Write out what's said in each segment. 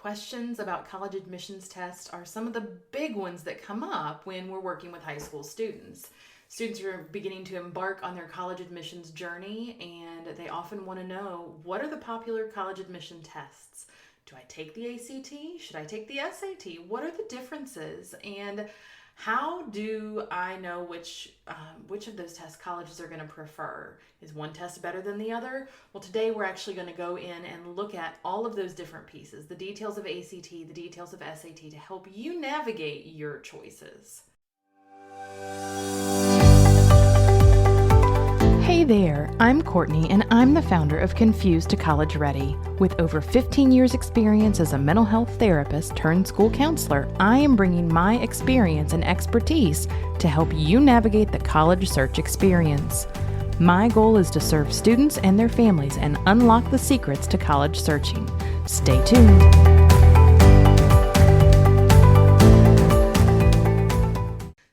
questions about college admissions tests are some of the big ones that come up when we're working with high school students. Students are beginning to embark on their college admissions journey, and they often want to know, what are the popular college admission tests? Do I take the ACT? Should I take the SAT? What are the differences? And how do I know which of those tests colleges are going to prefer? Is one test better than the other? Well, today we're actually going to go in and look at all of those different pieces, the details of ACT, the details of SAT, to help you navigate your choices. Hey there, I'm Courtney, and I'm the founder of Confused to College Ready. With over 15 years experience as a mental health therapist turned school counselor, I am bringing my experience and expertise to help you navigate the college search experience. My goal is to serve students and their families and unlock the secrets to college searching. Stay tuned.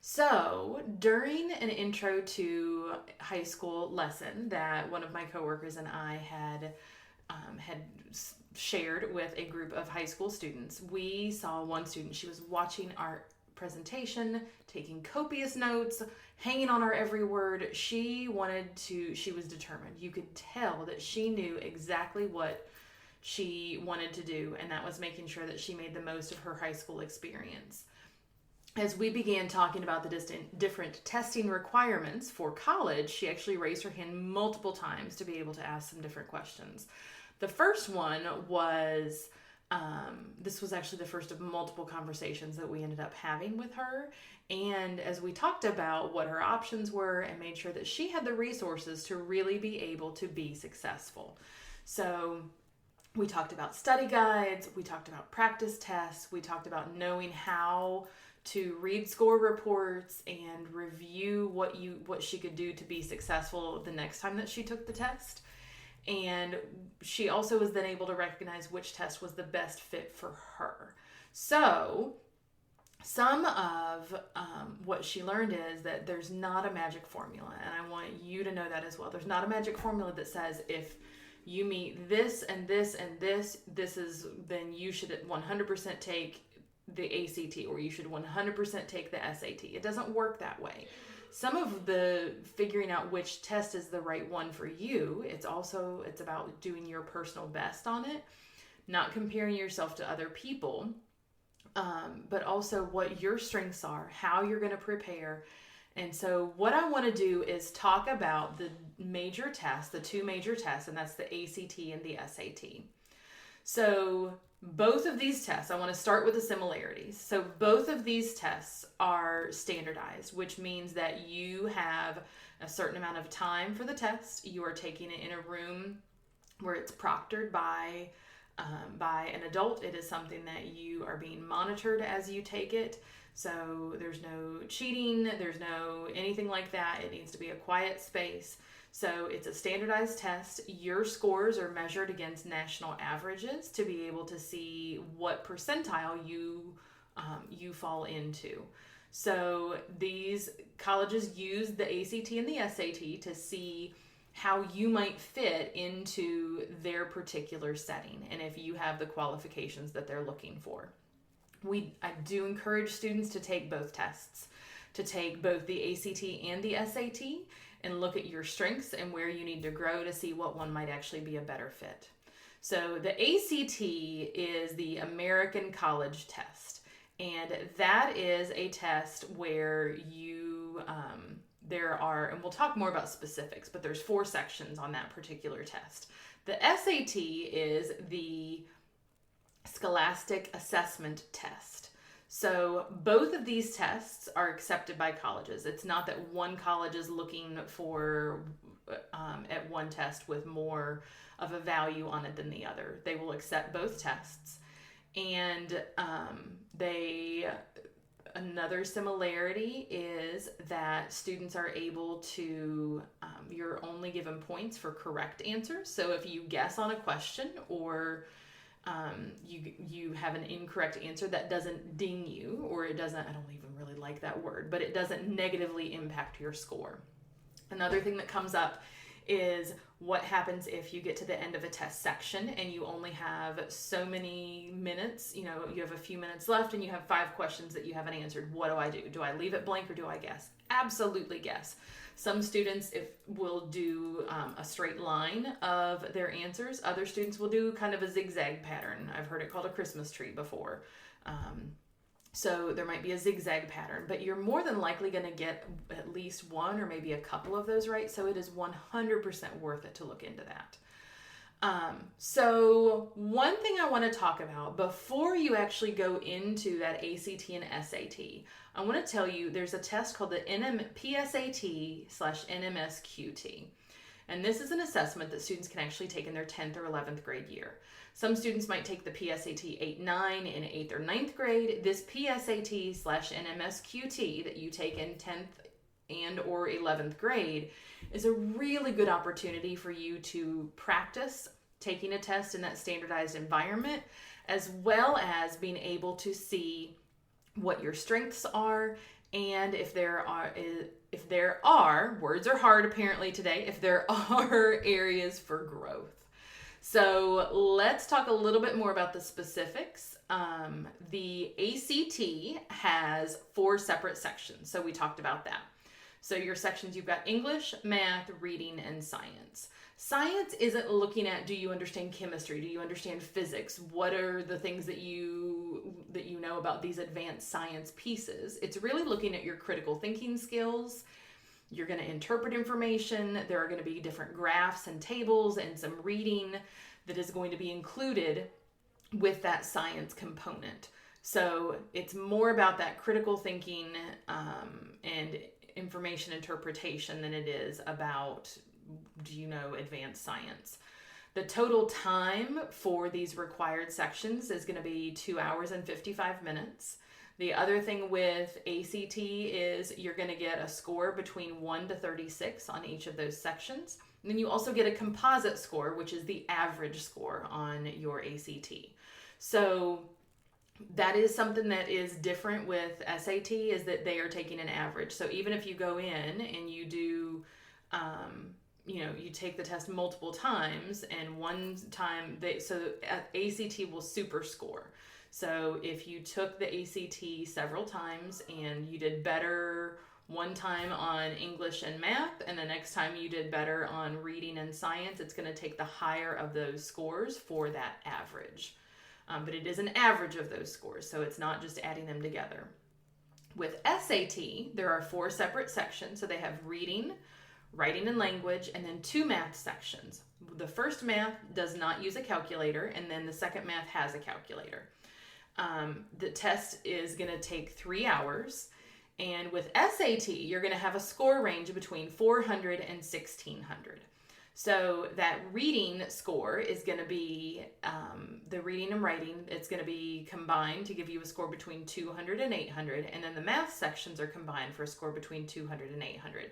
So, during an intro to high school lesson that one of my coworkers and I had shared with a group of high school students, we saw one student. She was watching our presentation, taking copious notes, hanging on our every word. She was determined. You could tell that she knew exactly what she wanted to do, and that was making sure that she made the most of her high school experience. As we began talking about the different testing requirements for college, she actually raised her hand multiple times to be able to ask some different questions. The first one was, this was actually the first of multiple conversations that we ended up having with her. And as we talked about what her options were and made sure that she had the resources to really be able to be successful. So we talked about study guides, we talked about practice tests, we talked about knowing how to read score reports and review what she could do to be successful the next time that she took the test. And she also was then able to recognize which test was the best fit for her. So some of what she learned is that there's not a magic formula, and I want you to know that as well. There's not a magic formula that says if you meet this and this and this, then you should 100% take the ACT, or you should 100% take the SAT. It doesn't work that way. Some of the figuring out which test is the right one for you, it's about doing your personal best on it, not comparing yourself to other people, but also what your strengths are, how you're going to prepare. And so what I want to do is talk about the major tests, the two major tests, and that's the ACT and the SAT. So both of these tests, I want to start with the similarities. So both of these tests are standardized, which means that you have a certain amount of time for the test. You are taking it in a room where it's proctored by an adult. It is something that you are being monitored as you take it. So there's no cheating, there's no anything like that. It needs to be a quiet space. So it's a standardized test. Your scores are measured against national averages to be able to see what percentile you fall into. So these colleges use the ACT and the SAT to see how you might fit into their particular setting and if you have the qualifications that they're looking for. I do encourage students to take both tests, to take both the ACT and the SAT, and look at your strengths and where you need to grow to see what one might actually be a better fit. So the ACT is the American College Test, and that is a test where you, and we'll talk more about specifics, but there's 4 sections on that particular test. The SAT is the Scholastic Assessment Test. So both of these tests are accepted by colleges. It's not that one college is looking for at one test with more of a value on it than the other. They will accept both tests. And another similarity is that students are able to, you're only given points for correct answers. So if you guess on a question or you have an incorrect answer, that doesn't ding you, or it doesn't, I don't even really like that word, but it doesn't negatively impact your score. Another thing that comes up is what happens if you get to the end of a test section and you only have so many minutes. You have a few minutes left and you have 5 questions that you haven't answered. What do I do? Do I leave it blank or do I guess? Absolutely guess. Some students will do a straight line of their answers. Other students will do kind of a zigzag pattern. I've heard it called a Christmas tree before. So there might be a zigzag pattern, but you're more than likely going to get at least one or maybe a couple of those right. So it is 100% worth it to look into that. So one thing I want to talk about before you actually go into that ACT and SAT, I want to tell you there's a test called the PSAT/NMSQT. And this is an assessment that students can actually take in their 10th or 11th grade year. Some students might take the PSAT 8-9 in 8th or 9th grade. This PSAT/NMSQT that you take in 10th and or 11th grade is a really good opportunity for you to practice taking a test in that standardized environment, as well as being able to see what your strengths are, and if there are, words are hard apparently today, if there are areas for growth. So let's talk a little bit more about the specifics. The ACT has 4 separate sections, so we talked about that. So your sections, you've got English, math, reading, and science. Science isn't looking at, do you understand chemistry? Do you understand physics? What are the things that you know about these advanced science pieces? It's really looking at your critical thinking skills. You're going to interpret information. There are going to be different graphs and tables and some reading that is going to be included with that science component. So it's more about that critical thinking and information interpretation than it is about, do you know, advanced science. The total time for these required sections is going to be 2 hours and 55 minutes. The other thing with ACT is you're going to get a score between 1 to 36 on each of those sections. And then you also get a composite score, which is the average score on your ACT. So that is something that is different with SAT, is that they are taking an average. So even if you go in and you do, you take the test multiple times, and one time ACT will super score. So if you took the ACT several times and you did better one time on English and math, and the next time you did better on reading and science, it's going to take the higher of those scores for that average. But it is an average of those scores, so it's not just adding them together. With SAT, there are 4 separate sections. So they have reading, writing and language, and then 2 math sections. The first math does not use a calculator, and then the second math has a calculator. The test is going to take 3 hours. And with SAT, you're going to have a score range between 400 and 1600. So that reading score is going to be, the reading and writing, it's going to be combined to give you a score between 200 and 800. And then the math sections are combined for a score between 200 and 800.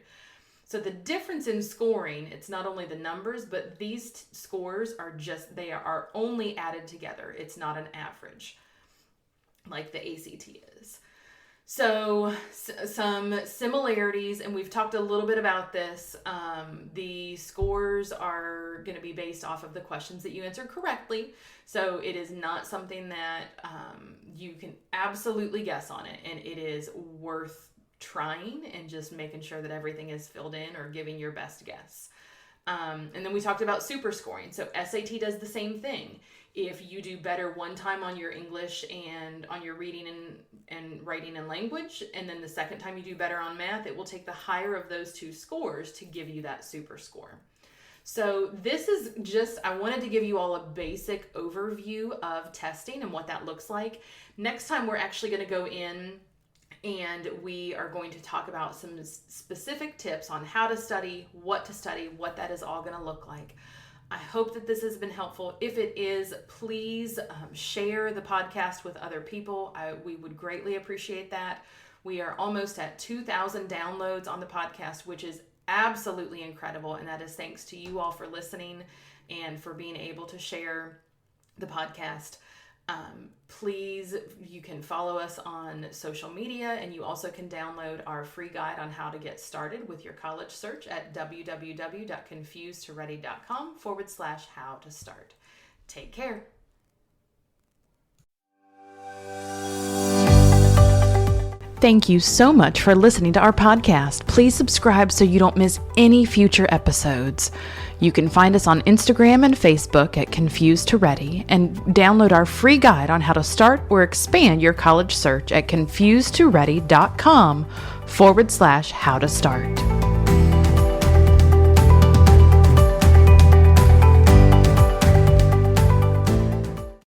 So the difference in scoring, it's not only the numbers, but these scores are they are only added together. It's not an average like the ACT is. So some similarities, and we've talked a little bit about this. The scores are going to be based off of the questions that you answer correctly. So it is not something that you can absolutely guess on it, and it is worth trying and just making sure that everything is filled in or giving your best guess. And then we talked about super scoring. So SAT does the same thing. If you do better one time on your English and on your reading and writing and language, and then the second time you do better on math, it will take the higher of those 2 scores to give you that super score. So this is just, I wanted to give you all a basic overview of testing and what that looks like. Next time we're actually going to go in and we are going to talk about some specific tips on how to study, what that is all going to look like. I hope that this has been helpful. If it is, please share the podcast with other people. We would greatly appreciate that. We are almost at 2,000 downloads on the podcast, which is absolutely incredible. And that is thanks to you all for listening and for being able to share the podcast. please, you can follow us on social media, and you also can download our free guide on how to get started with your college search at www.confusedtoready.com/how to start. Take care. Thank you so much for listening to our podcast. Please subscribe so you don't miss any future episodes. You can find us on Instagram and Facebook at Confused to Ready, and download our free guide on how to start or expand your college search at confusedtoready.com/how to start.